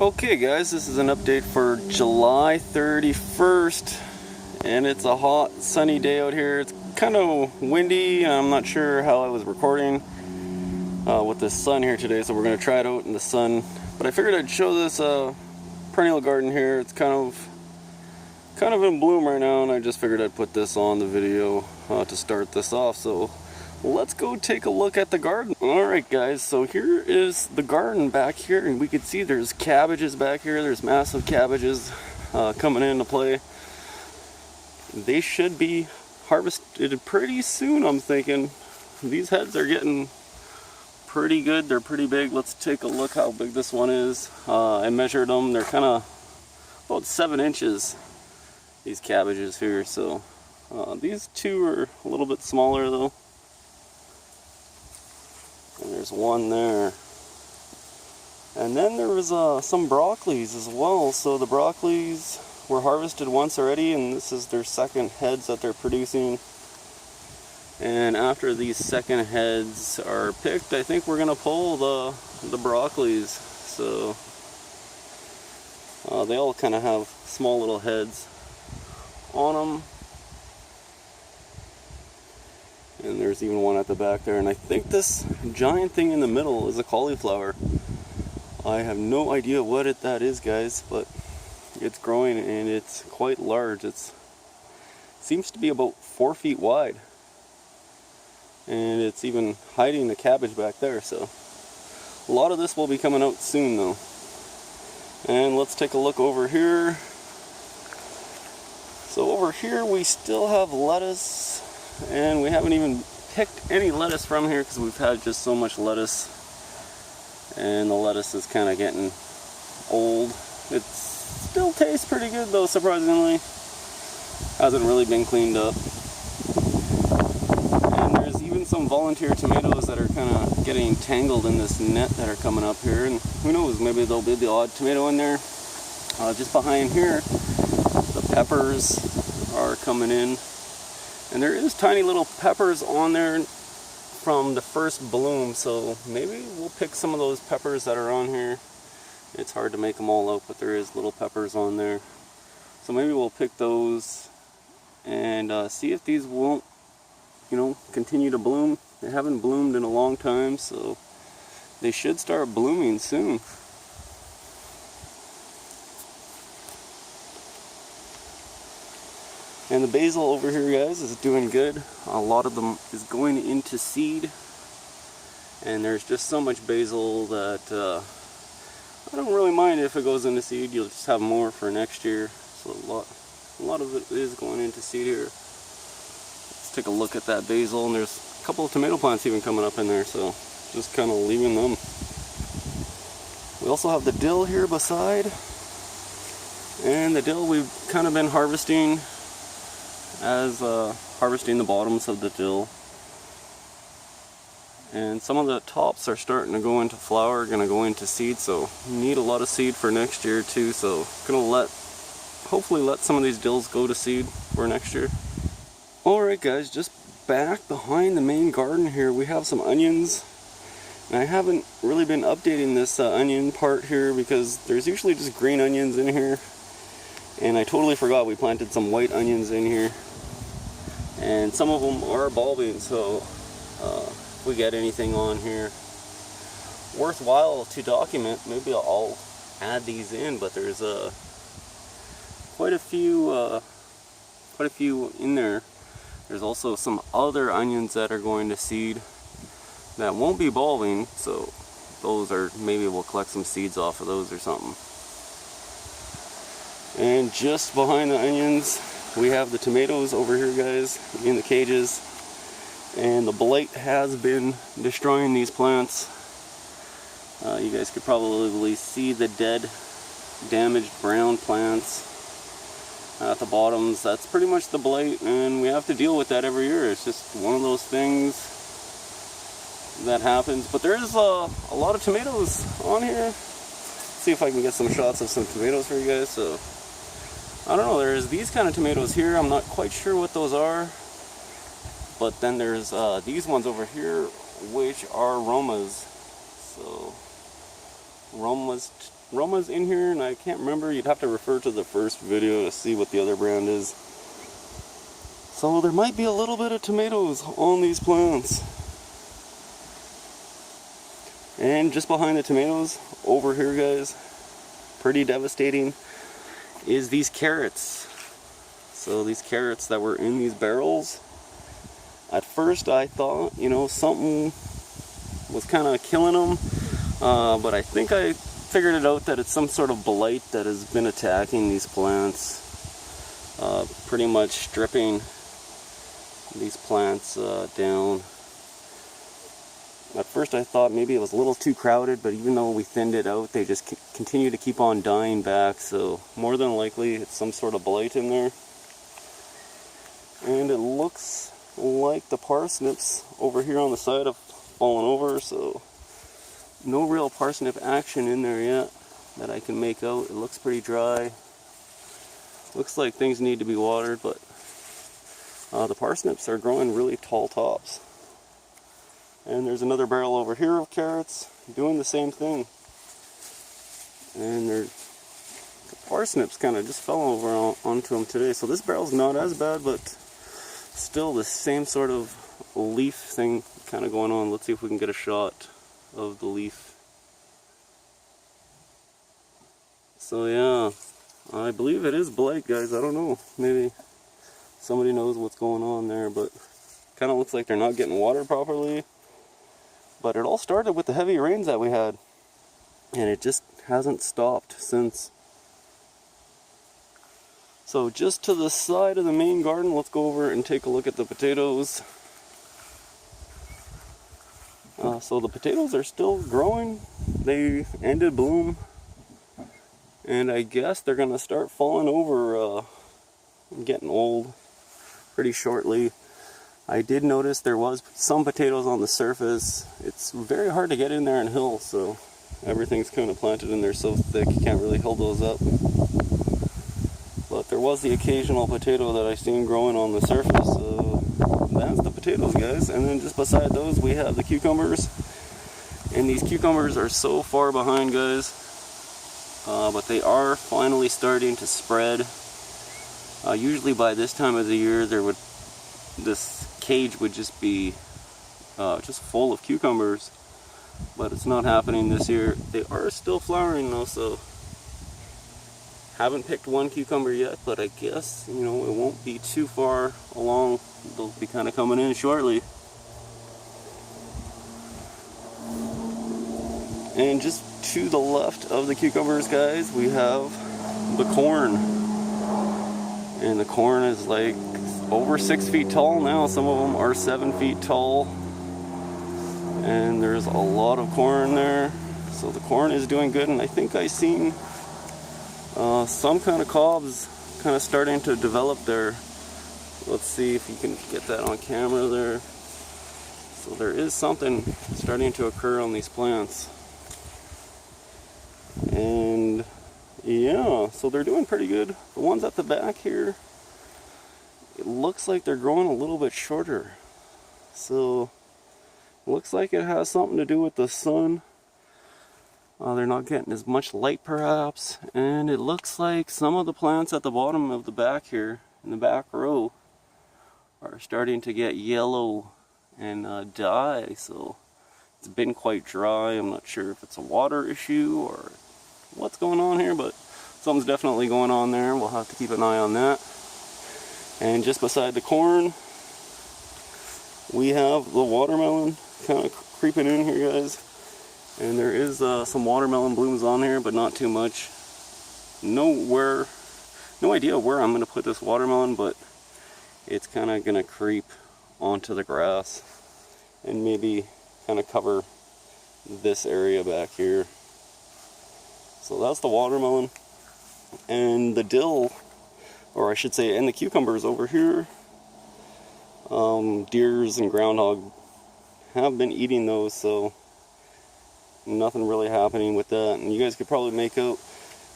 Okay guys, this is an update for July 31st, and it's a hot sunny day out here. It's kind of windy. I'm not sure how I was recording with the sun here today, so we're going to try it out in the sun. But I figured I'd show this perennial garden here. It's kind of in bloom right now, and I just figured I'd put this on the video to start this off. So let's go take a look at the garden. Alright guys, so here is the garden back here, and we can see there's cabbages back here. There's massive cabbages coming into play. They should be harvested pretty soon, I'm thinking. These heads are getting pretty good. They're pretty big. Let's take a look how big this one is. I measured them. They're kind of about 7 inches, these cabbages here. So these two are a little bit smaller though. And there's one there. And then there was some broccolis as well. So the broccolis were harvested once already, and this is their second heads that they're producing. And after these second heads are picked, I think we're gonna pull the broccolis. So they all kind of have small little heads on them. And there's even one at the back there, and I think this giant thing in the middle is a cauliflower. I have no idea what that is, guys, but it's growing and it's quite large. It seems to be about 4 feet wide, and it's even hiding the cabbage back there. So a lot of this will be coming out soon though. And let's take a look over here. So over here we still have lettuce, and we haven't even picked any lettuce from here because we've had just so much lettuce, and the lettuce is kind of getting old. It still tastes pretty good though, surprisingly. Hasn't really been cleaned up. And there's even some volunteer tomatoes that are kind of getting tangled in this net that are coming up here, and who knows, maybe there'll be the odd tomato in there. Just behind here, the peppers are coming in. And there is tiny little peppers on there from the first bloom, so maybe we'll pick some of those peppers that are on here. It's hard to make them all out, but there is little peppers on there. So maybe we'll pick those and see if these won't, continue to bloom. They haven't bloomed in a long time, so they should start blooming soon. And the basil over here, guys, is doing good. A lot of them is going into seed. And there's just so much basil that I don't really mind if it goes into seed. You'll just have more for next year. So a lot of it is going into seed here. Let's take a look at that basil. And there's a couple of tomato plants even coming up in there. So just kind of leaving them. We also have the dill here beside. And the dill we've kind of been harvesting harvesting the bottoms of the dill, and some of the tops are starting to go into flower, gonna go into seed, so we need a lot of seed for next year too. So gonna hopefully let some of these dills go to seed for next year. Alright guys, just back behind the main garden here we have some onions, and I haven't really been updating this onion part here because there's usually just green onions in here, and I totally forgot we planted some white onions in here. And some of them are bulbing, so if we get anything on here worthwhile to document, maybe I'll add these in. But there's quite a few in there. There's also some other onions that are going to seed that won't be bulbing, so maybe we'll collect some seeds off of those or something. And just behind the onions we have the tomatoes over here, guys, in the cages. And the blight has been destroying these plants. You guys could probably see the dead, damaged brown plants at the bottoms. That's pretty much the blight, and we have to deal with that every year. It's just one of those things that happens. But there is a lot of tomatoes on here. Let's see if I can get some shots of some tomatoes for you guys. So I don't know, there's these kind of tomatoes here. I'm not quite sure what those are. But then there's these ones over here, which are Romas. So Roma's in here, and I can't remember. You'd have to refer to the first video to see what the other brand is. So there might be a little bit of tomatoes on these plants. And just behind the tomatoes, over here guys, pretty devastating, is these carrots. So these carrots that were in these barrels, at first I thought, you know, something was kind of killing them, but I think I figured it out that it's some sort of blight that has been attacking these plants, pretty much stripping these plants down. At first I thought maybe it was a little too crowded, but even though we thinned it out, they just continue to keep on dying back, so more than likely it's some sort of blight in there. And it looks like the parsnips over here on the side have fallen over, so no real parsnip action in there yet that I can make out. It looks pretty dry. Looks like things need to be watered, but the parsnips are growing really tall tops. And there's another barrel over here of carrots doing the same thing. And the parsnips kind of just fell over onto them today. So this barrel's not as bad, but still the same sort of leaf thing kind of going on. Let's see if we can get a shot of the leaf. So yeah, I believe it is blight, guys. I don't know. Maybe somebody knows what's going on there, but kind of looks like they're not getting watered properly. But it all started with the heavy rains that we had, and it just hasn't stopped since. So just to the side of the main garden, let's go over and take a look at the potatoes. So the potatoes are still growing. They ended bloom, and I guess they're gonna start falling over, getting old pretty shortly. I did notice there was some potatoes on the surface. It's very hard to get in there and hill, so everything's kind of planted in there so thick you can't really hill those up. But there was the occasional potato that I seen growing on the surface. So that's the potatoes, guys. And then just beside those we have the cucumbers. And these cucumbers are so far behind, guys. But they are finally starting to spread. Usually by this time of the year this cage would just be just full of cucumbers, but it's not happening this year. They are still flowering though, so haven't picked one cucumber yet, but I guess, you know, it won't be too far along. They'll be kind of coming in shortly. And just to the left of the cucumbers, guys, we have the corn, and the corn is like over 6 feet tall now. Some of them are 7 feet tall, and there's a lot of corn there. So the corn is doing good, and I think I seen some kind of cobs kind of starting to develop there. Let's see if you can get that on camera there. So there is something starting to occur on these plants, and yeah, so they're doing pretty good. The ones at the back here, it looks like they're growing a little bit shorter. So looks like it has something to do with the sun. They're not getting as much light perhaps, and it looks like some of the plants at the bottom of the back here, in the back row, are starting to get yellow and die. So it's been quite dry. I'm not sure if it's a water issue or what's going on here, but something's definitely going on there. We'll have to keep an eye on that. And just beside the corn, we have the watermelon kind of creeping in here, guys. And there is some watermelon blooms on here, but not too much. No idea where I'm going to put this watermelon, but it's kind of going to creep onto the grass and maybe kind of cover this area back here. So that's the watermelon. And the dill, or I should say, and the cucumbers over here, deers and groundhog have been eating those, so nothing really happening with that. And you guys could probably make out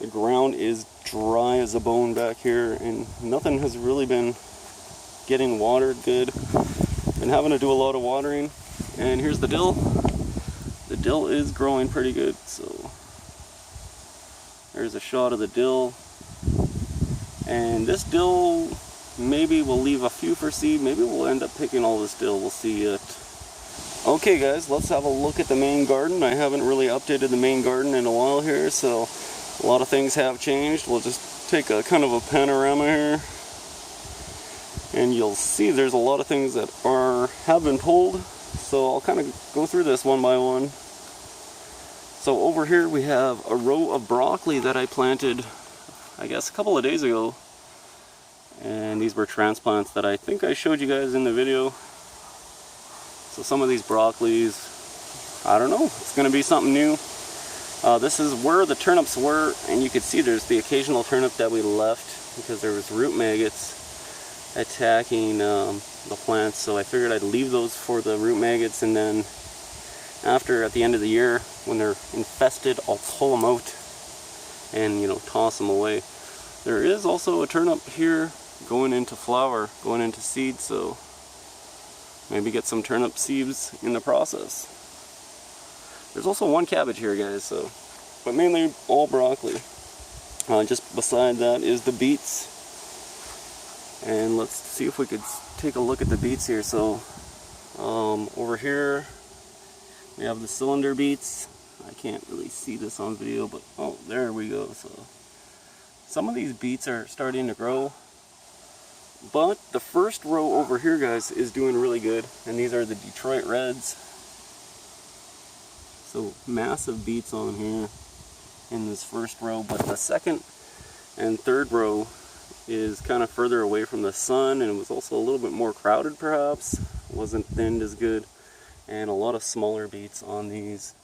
the ground is dry as a bone back here, and nothing has really been getting watered good. Been having to do a lot of watering. And here's the dill. The dill is growing pretty good, so There's a shot of the dill. And this dill, maybe we'll leave a few for seed. Maybe we'll end up picking all this dill. We'll see it. Okay guys, let's have a look at the main garden. I haven't really updated the main garden in a while here, so a lot of things have changed. We'll just take a kind of a panorama here. And you'll see there's a lot of things that have been pulled. So I'll kind of go through this one by one. So over here we have a row of broccoli that I planted, I guess, a couple of days ago. And these were transplants that I think I showed you guys in the video. So some of these broccolis, I don't know, it's going to be something new. This is where the turnips were, and you can see there's the occasional turnip that we left because there was root maggots attacking the plants. So I figured I'd leave those for the root maggots, and then at the end of the year, when they're infested, I'll pull them out and, you know, toss them away. There is also a turnip here going into flower, going into seed, so maybe get some turnip seeds in the process. There's also one cabbage here, guys, so, but mainly all broccoli. Just beside that is the beets. And let's see if we could take a look at the beets here. So over here we have the cylinder beets. I can't really see this on video, but oh, there we go. So some of these beets are starting to grow. But the first row over here, guys, is doing really good. And these are the Detroit Reds. So massive beets on here in this first row. But the second and third row is kind of further away from the sun. And it was also a little bit more crowded, perhaps. It wasn't thinned as good. And a lot of smaller beets on these.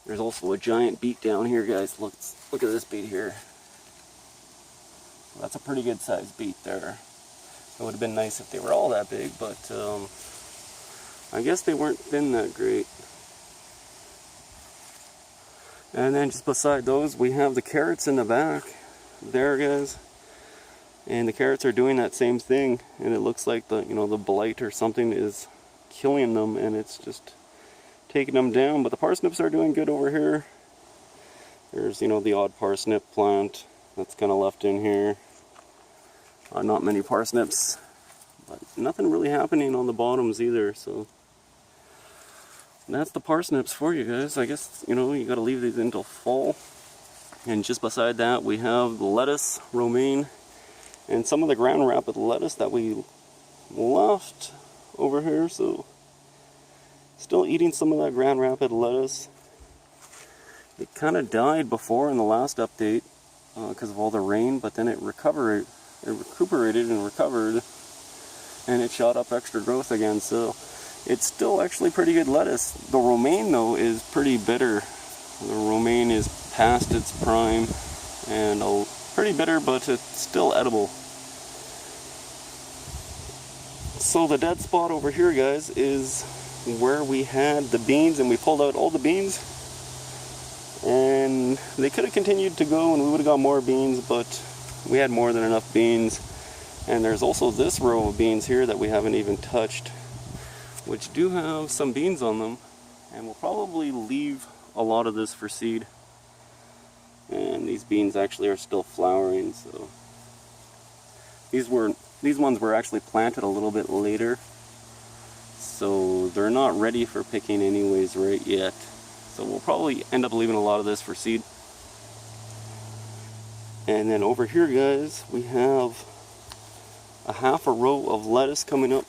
There's also a giant beet down here, guys. Look at this beet here. That's a pretty good sized beet there. It would have been nice if they were all that big, but I guess they weren't thin that great. And then just beside those, we have the carrots in the back there, guys. And the carrots are doing that same thing, and it looks like the blight or something is killing them, and it's just taking them down. But the parsnips are doing good over here. There's, the odd parsnip plant that's kind of left in here. Not many parsnips, but nothing really happening on the bottoms either. So that's the parsnips for you guys. I guess, you got to leave these until fall. And just beside that, we have the lettuce, romaine, and some of the Grand Rapid lettuce that we left over here. So still eating some of that Grand Rapid lettuce. It kind of died before in the last update because of all the rain, but then it recuperated and recovered, and it shot up extra growth again. So it's still actually pretty good lettuce. The romaine, though, is pretty bitter. The romaine is past its prime and pretty bitter, but it's still edible. So the dead spot over here, guys, is where we had the beans, and we pulled out all the beans, and they could have continued to go and we would have got more beans, but we had more than enough beans. And there's also this row of beans here that we haven't even touched, which do have some beans on them, and we'll probably leave a lot of this for seed. And these beans actually are still flowering, so these ones were actually planted a little bit later, so they're not ready for picking anyways right yet. So we'll probably end up leaving a lot of this for seed. And then over here, guys, we have a half a row of lettuce coming up.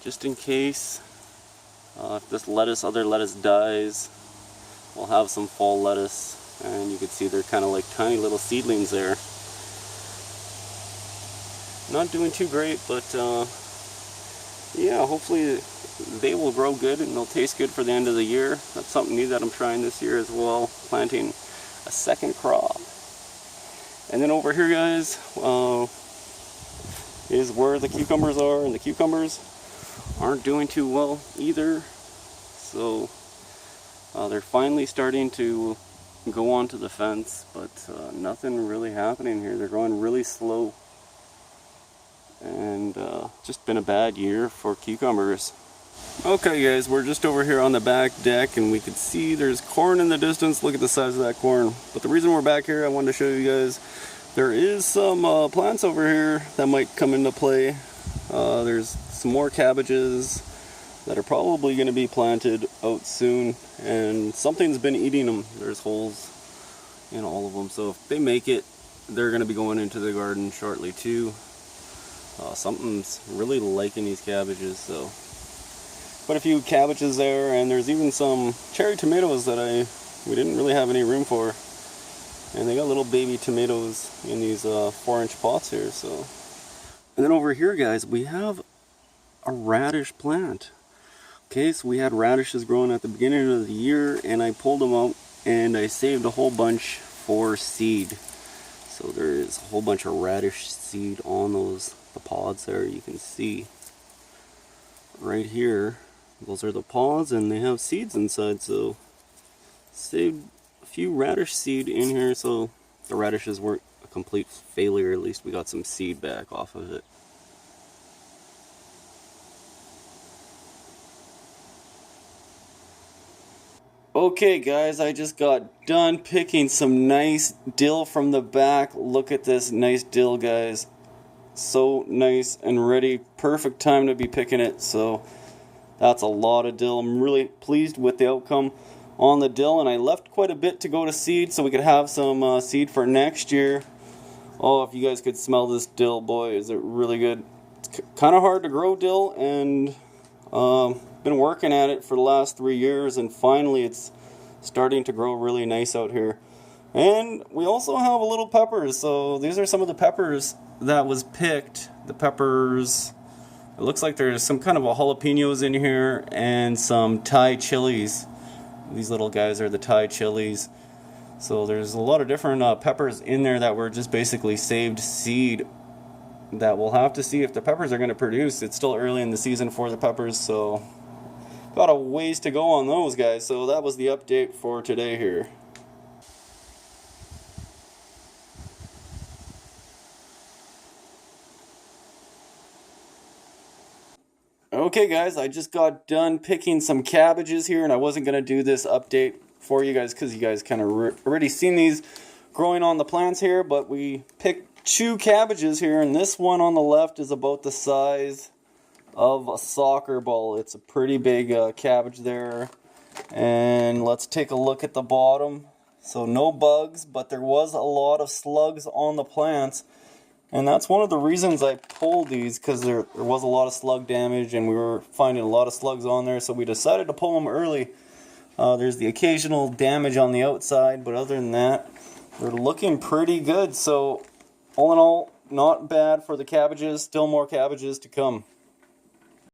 Just in case if this other lettuce dies, we'll have some fall lettuce. And you can see they're kind of like tiny little seedlings there. Not doing too great, but yeah, hopefully they will grow good and they'll taste good for the end of the year. That's something new that I'm trying this year as well, planting a second crop. And then over here, guys, is where the cucumbers are, and the cucumbers aren't doing too well either. So they're finally starting to go onto the fence, but nothing really happening here. They're growing really slow, and just been a bad year for cucumbers. Okay guys, we're just over here on the back deck and we can see there's corn in the distance. Look at the size of that corn. But the reason we're back here, I wanted to show you guys, there is some plants over here that might come into play. There's some more cabbages that are probably going to be planted out soon, and something's been eating them. There's holes in all of them, so if they make it, they're going to be going into the garden shortly too. Something's really liking these cabbages, so quite a few cabbages there, and there's even some cherry tomatoes that we didn't really have any room for, and they got little baby tomatoes in these 4-inch pots here. So, and then over here guys, we have a radish plant. Okay, so we had radishes growing at the beginning of the year, and I pulled them out and I saved a whole bunch for seed. So there is a whole bunch of radish seed on the pods there. You can see right here, those are the pods and they have seeds inside. So saved a few radish seed in here, so the radishes weren't a complete failure. At least we got some seed back off of it. Okay guys, I just got done picking some nice dill from the back. Look at this nice dill, guys. So nice and ready. Perfect time to be picking it. So that's a lot of dill. I'm really pleased with the outcome on the dill, and I left quite a bit to go to seed so we could have some seed for next year. Oh, if you guys could smell this dill, boy, is it really good. It's kind of hard to grow dill, and been working at it for the last 3 years, and finally it's starting to grow really nice out here. And we also have a little peppers. So these are some of the peppers that was picked. The peppers, it looks like there's some kind of a jalapenos in here and some Thai chilies. These little guys are the Thai chilies. So there's a lot of different peppers in there that were just basically saved seed that we'll have to see if the peppers are going to produce. It's still early in the season for the peppers, so got a ways to go on those guys. So that was the update for today here. Okay guys, I just got done picking some cabbages here, and I wasn't going to do this update for you guys because you guys kind of already seen these growing on the plants here, but we picked 2 cabbages here, and this one on the left is about the size of a soccer ball. It's a pretty big cabbage there. And let's take a look at the bottom. So no bugs, but there was a lot of slugs on the plants, and that's one of the reasons I pulled these, because there was a lot of slug damage and we were finding a lot of slugs on there, so we decided to pull them early. There's the occasional damage on the outside, but other than that, they're looking pretty good. So all in all, not bad for the cabbages. Still more cabbages to come.